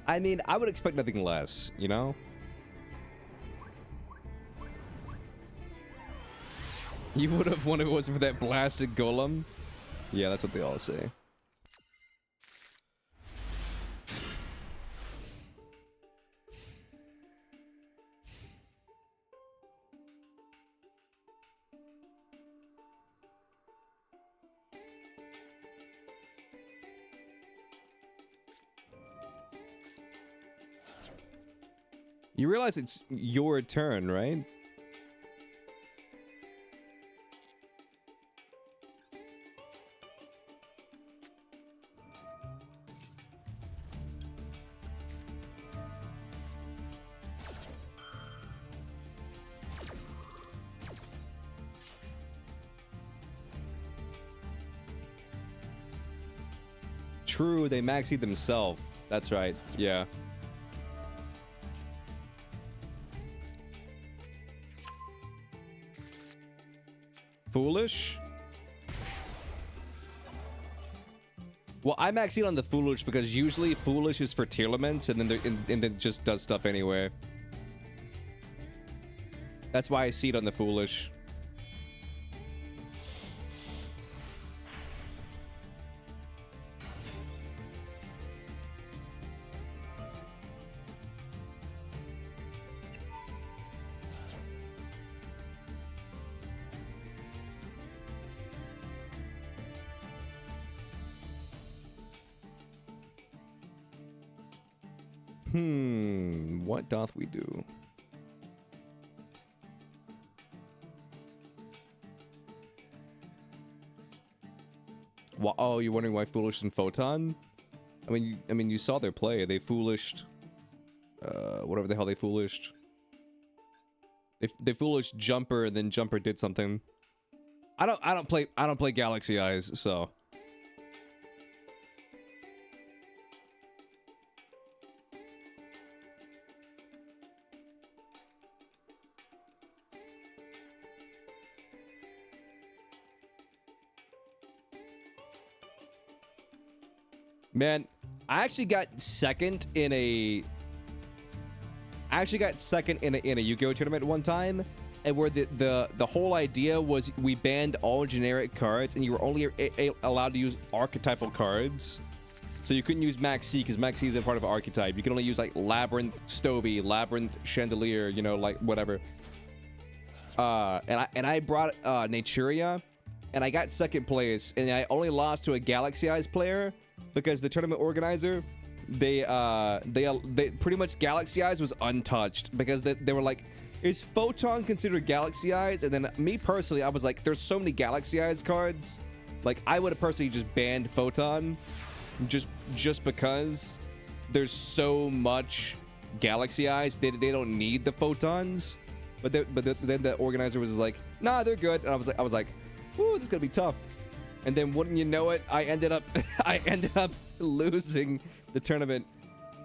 I mean, I would expect nothing less, you know? You would have won if it wasn't for that blasted golem. Yeah, that's what they all say. You realize it's your turn, right? True, they maxied themselves. That's right, yeah. Foolish? Well, I maxied on the foolish because usually foolish is for tier limits and then it just does stuff anyway. That's why I see it on the foolish. What doth we do? Oh, you're wondering why Foolish and Photon? I mean, you saw their play. They Foolished, whatever the hell they Foolished. They Foolished Jumper, and then Jumper did something. I don't play Galaxy Eyes, so. Man, I actually got second in a Yu-Gi-Oh tournament one time, and where the whole idea was we banned all generic cards, and you were only allowed to use archetypal cards. So you couldn't use Max C because Max C isn't part of an archetype. You can only use like Labyrinth Stovey, Labyrinth Chandelier, you know, like whatever. And I brought Naturia, and I got second place, and I only lost to a Galaxy Eyes player. Because the tournament organizer, they pretty much Galaxy Eyes was untouched because they were like, is Photon considered Galaxy Eyes? And then me personally, I was like, there's so many Galaxy Eyes cards, like I would have personally just banned Photon, just because there's so much Galaxy Eyes, they don't need the Photons, but then the organizer was like, nah, they're good, and I was like, ooh, this is gonna be tough. And then wouldn't you know it, I ended up losing the tournament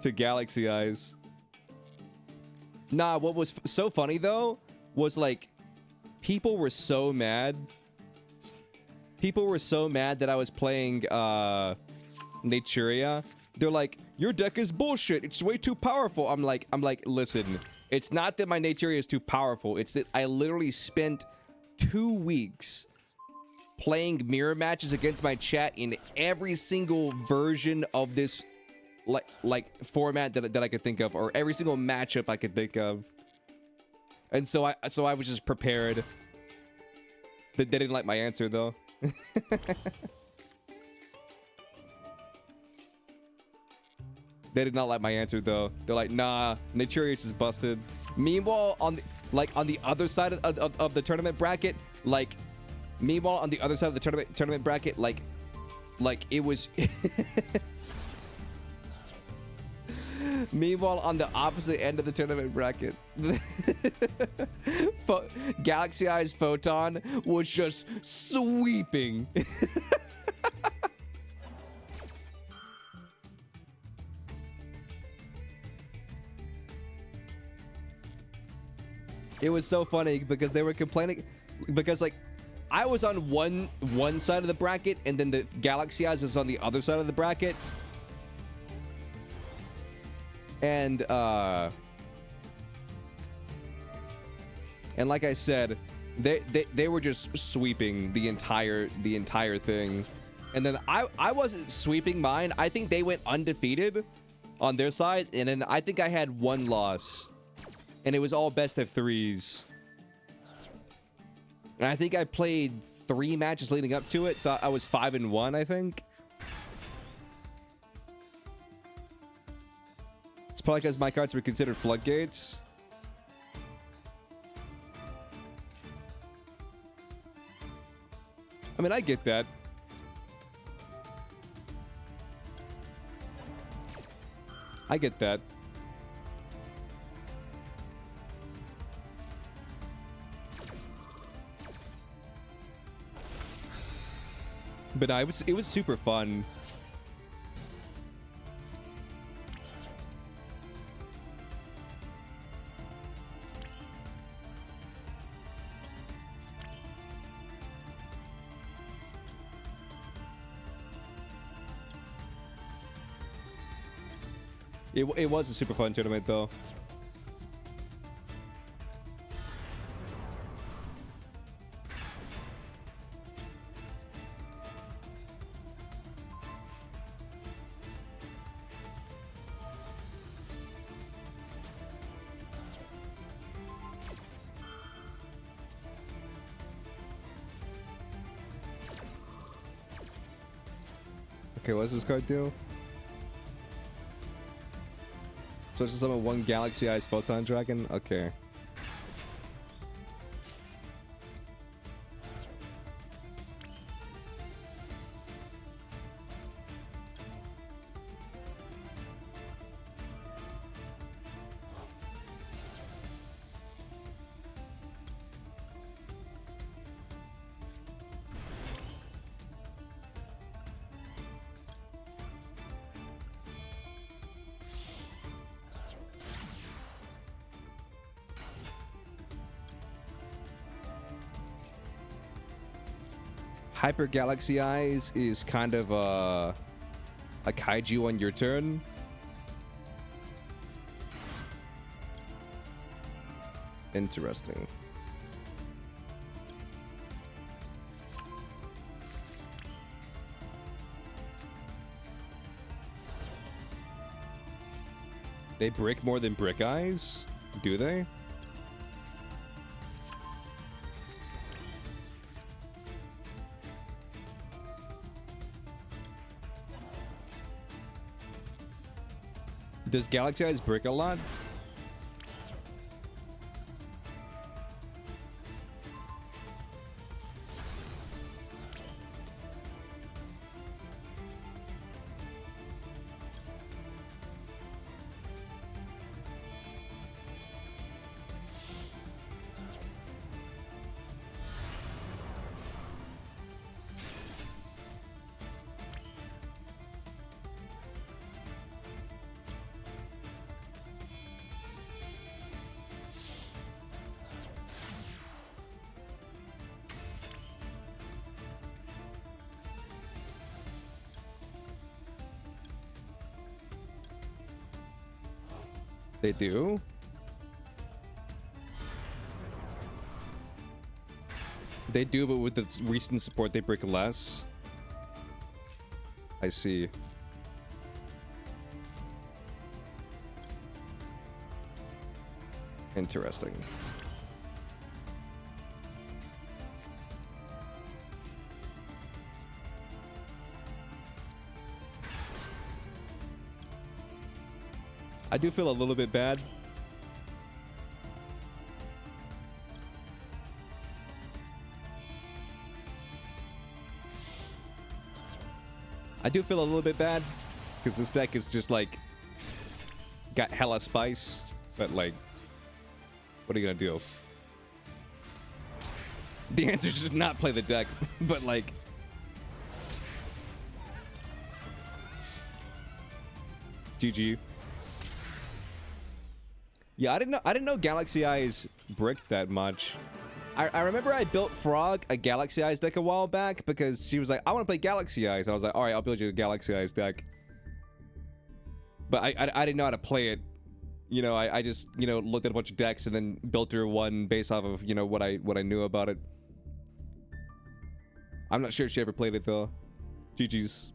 to Galaxy Eyes. Nah, what was so funny though was like people were so mad. People were so mad that I was playing Naturia. They're like, your deck is bullshit. It's way too powerful. I'm like, listen, it's not that my Naturia is too powerful. It's that I literally spent 2 weeks playing mirror matches against my chat in every single version of this like format that I could think of, or every single matchup I could think of. And so I was just prepared. They didn't like my answer though. They did not like my answer though. They're like, nah, Naturius is busted. Meanwhile, on the other side of the tournament bracket, like it was meanwhile on the opposite end of the tournament bracket, Galaxy Eyes Photon was just sweeping. It was so funny because they were complaining because like I was on one side of the bracket, and then the Galaxy Eyes was on the other side of the bracket. And like I said, they were just sweeping the entire thing. And then I wasn't sweeping mine. I think they went undefeated on their side, and then I think I had one loss, and it was all best of threes. And I think I played 3 matches leading up to it, so I was 5-1, I think. It's probably because my cards were considered floodgates. I mean, I get that. I get that. But no, it was super fun. It was a super fun tournament, though. Okay, what does this card do? Special summon 1 Galaxy Eyes Photon Dragon? Okay. Hyper Galaxy Eyes is kind of a kaiju on your turn. Interesting. They brick more than Brick Eyes? Do they? Does Galaxy Eyes brick a lot? They do? They do, but with the recent support, they break less. I see. Interesting. I do feel a little bit bad. I do feel a little bit bad because this deck is just like got hella spice, but like, what are you gonna do? The answer is just not play the deck, but like, GG. Yeah, I didn't know Galaxy Eyes bricked that much. I remember I built Frog a Galaxy Eyes deck a while back because she was like, I want to play Galaxy Eyes. And I was like, all right, I'll build you a Galaxy Eyes deck. But I didn't know how to play it you know, I just, you know, looked at a bunch of decks and then built her one based off of, you know, what I knew about it. I'm not sure if she ever played it though. GG's.